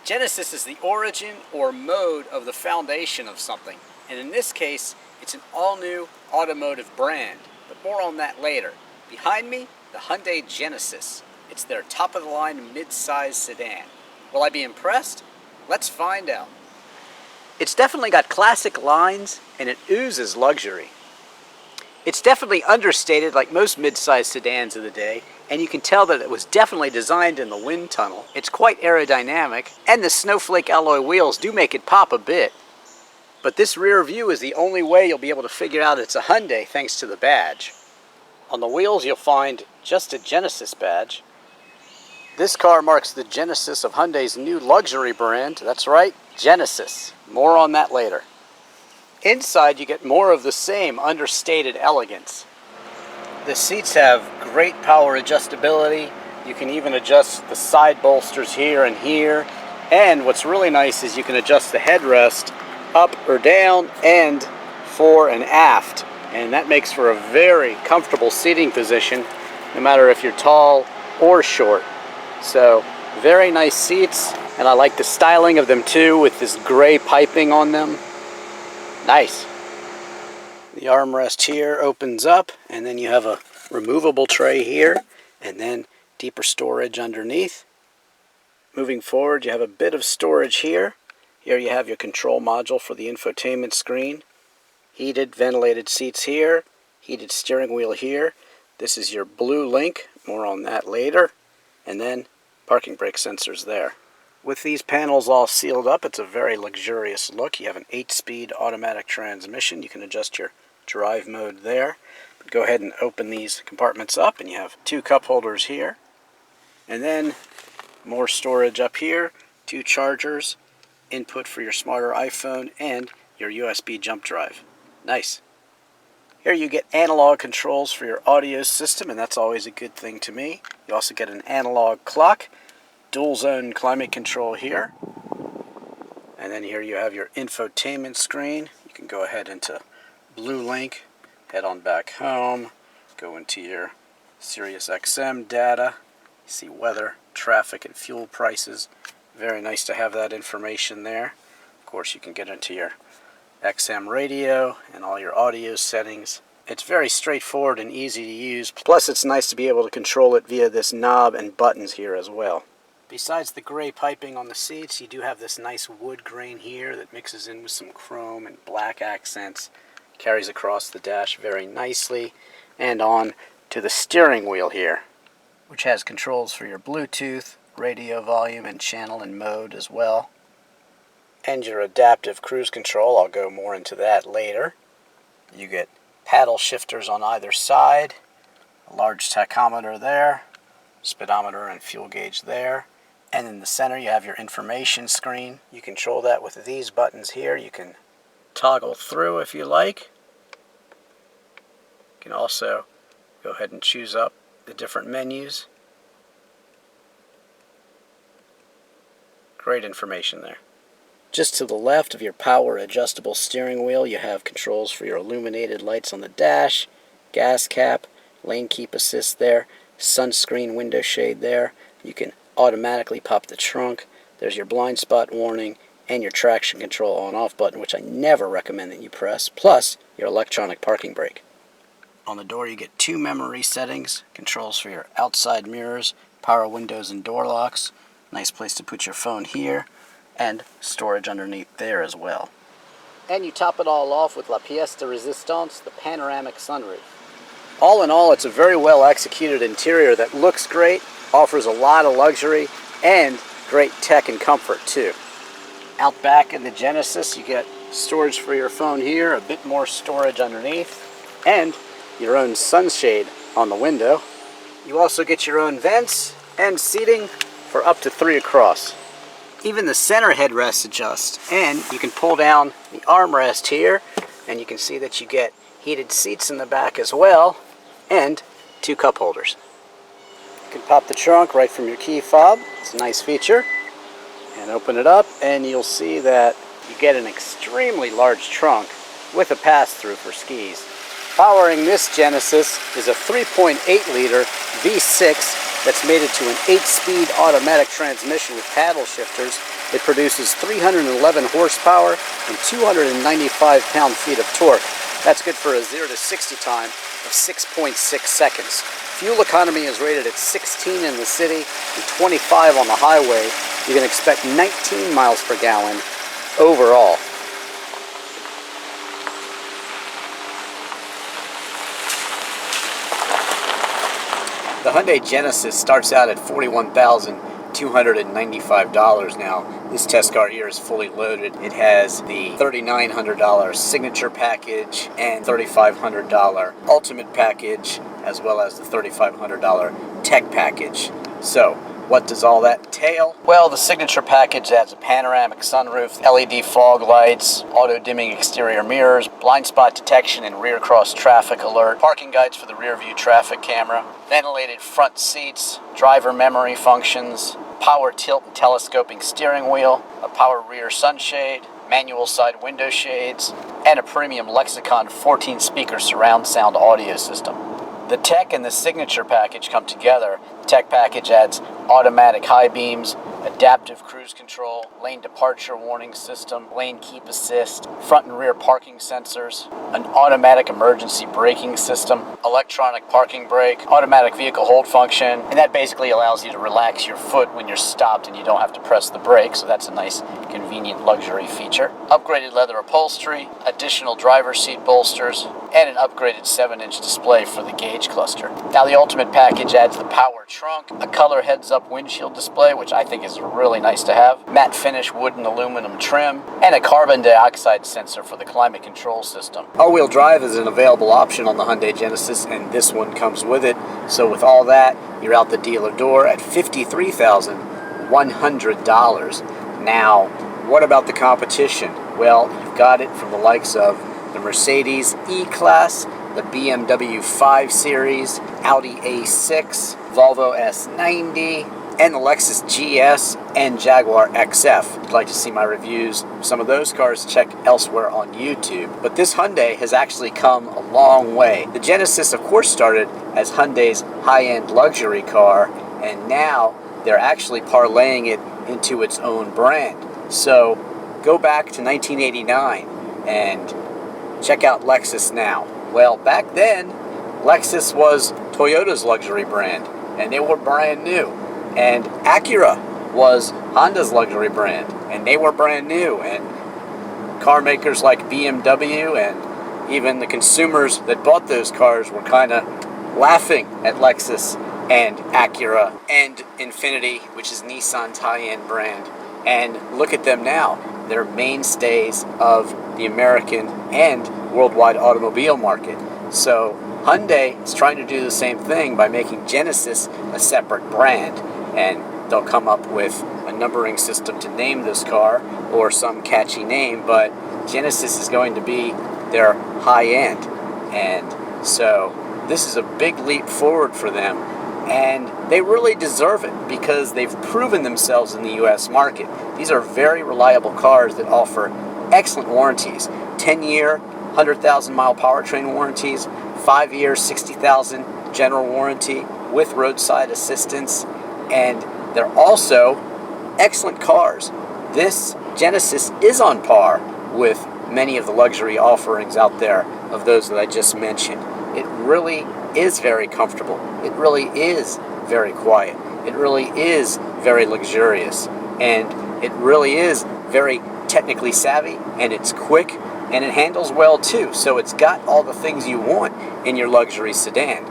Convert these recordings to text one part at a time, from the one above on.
Genesis is the origin or mode of the foundation of something, and in this case, it's an all-new automotive brand, but more on that later. Behind me, the Hyundai Genesis. It's their top-of-the-line mid-size sedan. Will I be impressed? Let's find out. It's definitely got classic lines, and it oozes luxury. It's definitely understated like most mid-size sedans of the day, and you can tell that it was definitely designed in the wind tunnel. It's quite aerodynamic, and the snowflake alloy wheels do make it pop a bit. But this rear view is the only way you'll be able to figure out it's a Hyundai thanks to the badge. On the wheels you'll find just a Genesis badge. This car marks the genesis of Hyundai's new luxury brand. That's right, Genesis. More on that later. Inside you get more of the same understated elegance. The seats have great power adjustability. You can even adjust the side bolsters here and here. And what's really nice is you can adjust the headrest up or down and fore and aft. And that makes for a very comfortable seating position, no matter if you're tall or short. So, very nice seats, and I like the styling of them too, with this gray piping on them. Nice. The armrest here opens up, and then you have a removable tray here, and then deeper storage underneath. Moving forward, you have a bit of storage here. Here you have your control module for the infotainment screen. Heated, ventilated seats here. Heated steering wheel here. This is your blue link. More on that later. And then parking brake sensors there. With these panels all sealed up, it's a very luxurious look. You have an 8-speed automatic transmission. You can adjust your drive mode there. But go ahead and open these compartments up, and you have 2 cup holders here. And then more storage up here, 2 chargers, input for your smarter iPhone, and your USB jump drive. Nice. Here you get analog controls for your audio system, and that's always a good thing to me. You also get an analog clock, dual zone climate control here. And then here you have your infotainment screen. You can go ahead into Blue Link, head on back home, go into your Sirius XM data, see weather, traffic, and fuel prices. Very nice to have that information there. Of course, you can get into your XM radio and all your audio settings. It's very straightforward and easy to use. Plus, it's nice to be able to control it via this knob and buttons here as well. Besides the gray piping on the seats, you do have this nice wood grain here that mixes in with some chrome and black accents. Carries across the dash very nicely. And on to the steering wheel here, which has controls for your Bluetooth, radio volume, and channel and mode as well. And your adaptive cruise control. I'll go more into that later. You get paddle shifters on either side, a large tachometer there, speedometer and fuel gauge there. And in the center you have your information screen. You control that with these buttons here. You can toggle through if you like. You can also go ahead and choose up the different menus. Great information there. Just to the left of your power adjustable steering wheel, you have controls for your illuminated lights on the dash, gas cap, lane keep assist there, sunscreen window shade there. You can automatically pop the trunk. There's your blind spot warning and your traction control on-off button, which I never recommend that you press, plus your electronic parking brake. On the door you get 2 memory settings, controls for your outside mirrors, power windows and door locks. Nice place to put your phone here, and storage underneath there as well. And you top it all off with la pièce de résistance, the panoramic sunroof. All in all, it's a very well executed interior that looks great, offers a lot of luxury, and great tech and comfort too. Out back in the Genesis, you get storage for your phone here, a bit more storage underneath, and your own sunshade on the window. You also get your own vents and seating for up to 3 across. Even the center headrests adjust, and you can pull down the armrest here, and you can see that you get heated seats in the back as well, and 2 cup holders. You can pop the trunk right from your key fob. It's a nice feature. And open it up, and you'll see that you get an extremely large trunk with a pass-through for skis. Powering this Genesis is a 3.8-liter V6 that's mated to an 8-speed automatic transmission with paddle shifters. It produces 311 horsepower and 295 pound-feet of torque. That's good for a 0 to 60 time of 6.6 seconds. Fuel economy is rated at 16 in the city and 25 on the highway. You can expect 19 miles per gallon overall. The Hyundai Genesis starts out at $41,295 now. This test car here is fully loaded. It has the $3,900 signature package and $3,500 ultimate package, as well as the $3,500 tech package. So, what does all that entail? Well, the signature package adds a panoramic sunroof, LED fog lights, auto-dimming exterior mirrors, blind spot detection and rear cross traffic alert, parking guides for the rear view traffic camera, ventilated front seats, driver memory functions, power tilt and telescoping steering wheel, a power rear sunshade, manual side window shades, and a premium Lexicon 14-speaker surround sound audio system. The tech and the signature package come together. The tech package adds automatic high beams, adaptive cruise control, lane departure warning system, lane keep assist, front and rear parking sensors, an automatic emergency braking system, electronic parking brake, automatic vehicle hold function, and that basically allows you to relax your foot when you're stopped and you don't have to press the brake, so that's a nice convenient luxury feature. Upgraded leather upholstery, additional driver's seat bolsters, and an upgraded 7-inch display for the gauge cluster. Now the ultimate package adds the power trunk, a color heads-up windshield display, which I think is really nice to have, matte finish wood and aluminum trim, and a carbon dioxide sensor for the climate control system. All-wheel drive is an available option on the Hyundai Genesis, and this one comes with it. So with all that, you're out the dealer door at $53,100. Now, what about the competition? Well, you've got it from the likes of the Mercedes E-Class, the BMW 5 Series, Audi A6, Volvo S90, and the Lexus GS and Jaguar XF. If you'd like to see my reviews of some of those cars, check elsewhere on YouTube. But this Hyundai has actually come a long way. The Genesis, of course, started as Hyundai's high-end luxury car, and now they're actually parlaying it into its own brand. So go back to 1989 and check out Lexus now. Well, back then, Lexus was Toyota's luxury brand, and they were brand new. And Acura was Honda's luxury brand, and they were brand new. And car makers like BMW and even the consumers that bought those cars were kind of laughing at Lexus and Acura and Infiniti, which is Nissan's high-end brand. And look at them now. They're mainstays of the American and worldwide automobile market. So Hyundai is trying to do the same thing by making Genesis a separate brand. And they'll come up with a numbering system to name this car or some catchy name, but Genesis is going to be their high end. And so this is a big leap forward for them, and they really deserve it because they've proven themselves in the US market. These are very reliable cars that offer excellent warranties. 10-year, 100,000-mile powertrain warranties, 5-year, 60,000 general warranty with roadside assistance, and they're also excellent cars. This Genesis is on par with many of the luxury offerings out there of those that I just mentioned. It really is very comfortable. It really is very quiet. It really is very luxurious. And it really is very technically savvy, and it's quick, and it handles well too. So it's got all the things you want in your luxury sedan.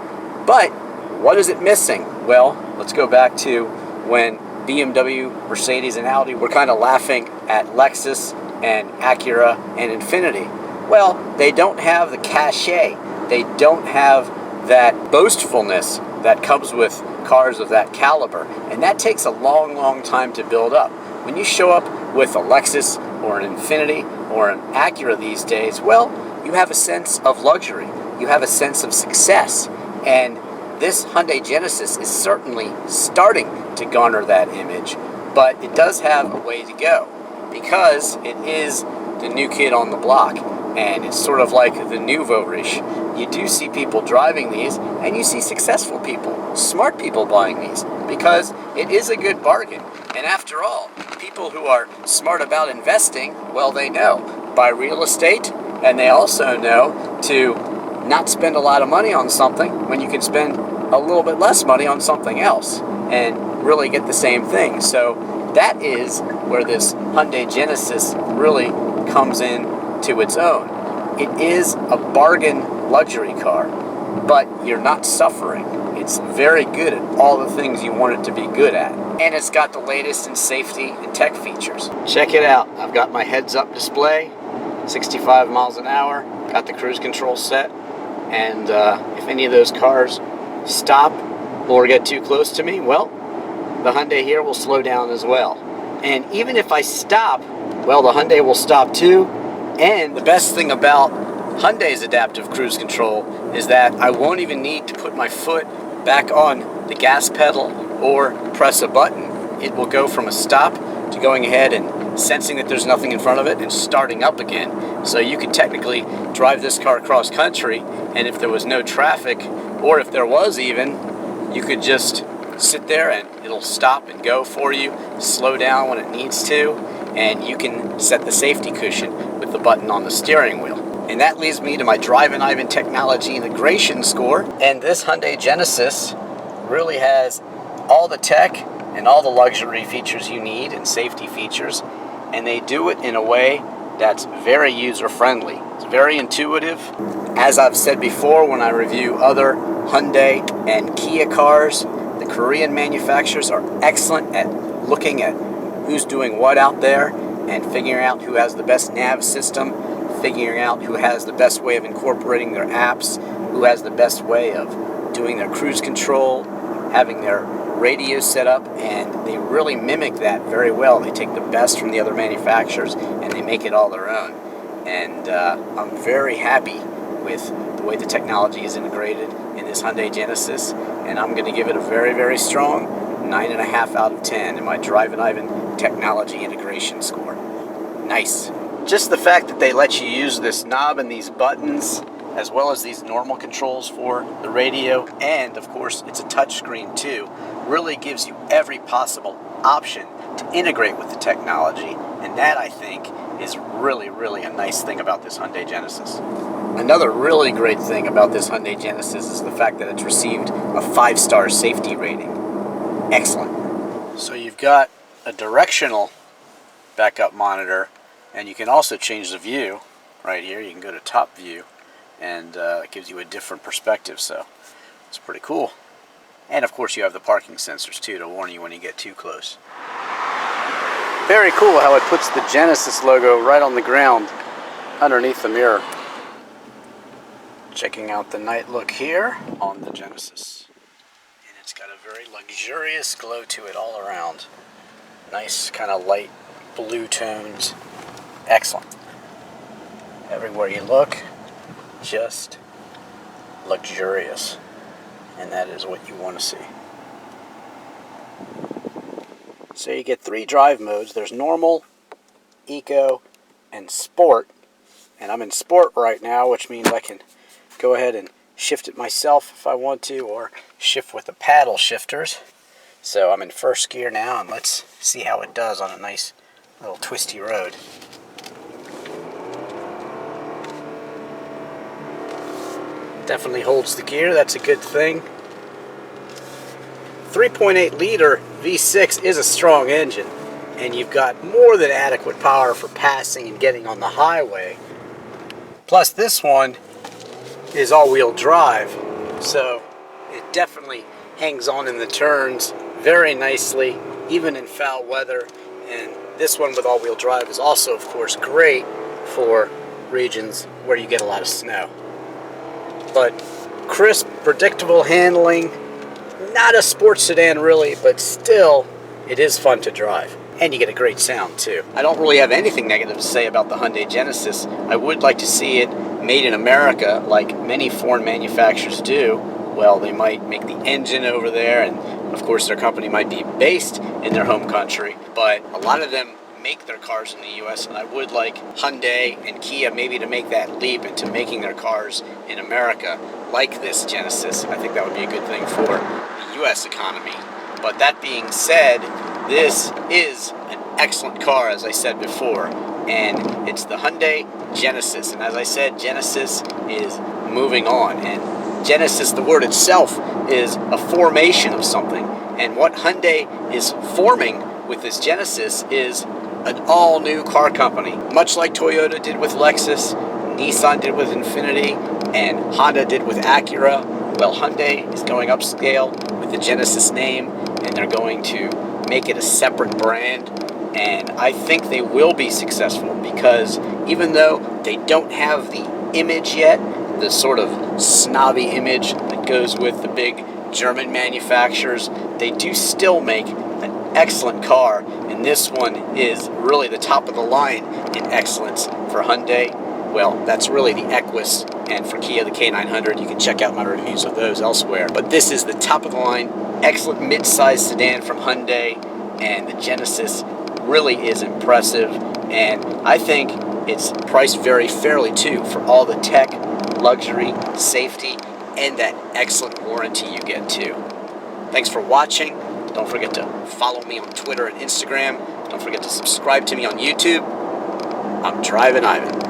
But what is it missing? Well, let's go back to when BMW, Mercedes, and Audi were kind of laughing at Lexus and Acura and Infiniti. Well, they don't have the cachet. They don't have that boastfulness that comes with cars of that caliber. And that takes a long, long time to build up. When you show up with a Lexus or an Infiniti or an Acura these days, well, you have a sense of luxury. You have a sense of success. And this Hyundai Genesis is certainly starting to garner that image, but it does have a way to go because it is the new kid on the block. and it's sort of like the nouveau-riche. You do see people driving these, and you see successful people, smart people buying these, because it is a good bargain. And after all, people who are smart about investing, well, they know buy real estate, and they also know to not spend a lot of money on something when you can spend a little bit less money on something else and really get the same thing. So that is where this Hyundai Genesis really comes in to its own. It is a bargain luxury car, but you're not suffering. It's very good at all the things you want it to be good at. And it's got the latest in safety and tech features. Check it out. I've got my heads-up display, 65 miles an hour, got the cruise control set, and if any of those cars stop or get too close to me, well, the Hyundai here will slow down as well. And even if I stop, well, the Hyundai will stop too. And the best thing about Hyundai's adaptive cruise control is that I won't even need to put my foot back on the gas pedal or press a button. It will go from a stop to going ahead and sensing that there's nothing in front of it and starting up again. So you could technically drive this car cross country, and if there was no traffic, or if there was even, you could just sit there and it'll stop and go for you, slow down when it needs to, and you can set the safety cushion with the button on the steering wheel. And that leads me to my Drivin technology integration score. And this Hyundai Genesis really has all the tech and all the luxury features you need and safety features, and they do it in a way that's very user-friendly. It's very intuitive. As I've said before when I review other Hyundai and Kia cars, the Korean manufacturers are excellent at looking at who's doing what out there and figuring out who has the best nav system, figuring out who has the best way of incorporating their apps, who has the best way of doing their cruise control, having their radio set up, and they really mimic that very well. They take the best from the other manufacturers and they make it all their own. And I'm very happy with the way the technology is integrated in this Hyundai Genesis, and I'm going to give it a very, very strong 9.5 out of 10 in my Drivin technology integration score. Nice. Just the fact that they let you use this knob and these buttons, as well as these normal controls for the radio, and of course it's a touchscreen too, really gives you every possible option to integrate with the technology, and that, I think, is really, really a nice thing about this Hyundai Genesis. Another really great thing about this Hyundai Genesis is the fact that it's received a 5-star safety rating. Excellent. So you've got a directional backup monitor, and you can also change the view right here. You can go to top view, and it gives you a different perspective, so it's pretty cool. And of course you have the parking sensors too to warn you when you get too close. Very cool how it puts the Genesis logo right on the ground underneath the mirror. Checking out the night look here on the Genesis. And it's got a very luxurious glow to it all around. Nice kind of light blue tones. Excellent. Everywhere you look, just luxurious. And that is what you want to see. So you get 3 drive modes. There's normal, eco, and sport. And I'm in sport right now, which means I can go ahead and shift it myself if I want to, or shift with the paddle shifters. So I'm in first gear now, and let's see how it does on a nice little twisty road. Definitely holds the gear, that's a good thing. 3.8 liter V6 is a strong engine, and you've got more than adequate power for passing and getting on the highway. Plus this one is all-wheel drive, so it definitely hangs on in the turns very nicely, even in foul weather. And this one with all-wheel drive is also, of course, great for regions where you get a lot of snow. But crisp, predictable handling, not a sports sedan really, but still, it is fun to drive. And you get a great sound too. I don't really have anything negative to say about the Hyundai Genesis. I would like to see it made in America like many foreign manufacturers do. Well, they might make the engine over there, and of course their company might be based in their home country, but a lot of them make their cars in the US, and I would like Hyundai and Kia maybe to make that leap into making their cars in America like this Genesis. I think that would be a good thing for the US economy. But that being said, this is an excellent car, as I said before, and it's the Hyundai Genesis. And as I said, Genesis is moving on, and Genesis, the word itself, is a formation of something. And what Hyundai is forming with this Genesis is an all-new car company. Much like Toyota did with Lexus, Nissan did with Infiniti, and Honda did with Acura. Well, Hyundai is going upscale with the Genesis name, and they're going to make it a separate brand. And I think they will be successful, because even though they don't have the image yet, the sort of snobby image that goes with the big German manufacturers, they do still make an excellent car, and this one is really the top of the line in excellence for Hyundai. Well, that's really the Equus, and for Kia, the K900. You can check out my reviews of those elsewhere. But this is the top of the line, excellent mid-size sedan from Hyundai, and the Genesis really is impressive, and I think it's priced very fairly too for all the tech, luxury, safety, and that excellent warranty you get too. Thanks for watching. Don't forget to follow me on Twitter and Instagram. Don't forget to subscribe to me on YouTube. I'm Drivin' Ivan.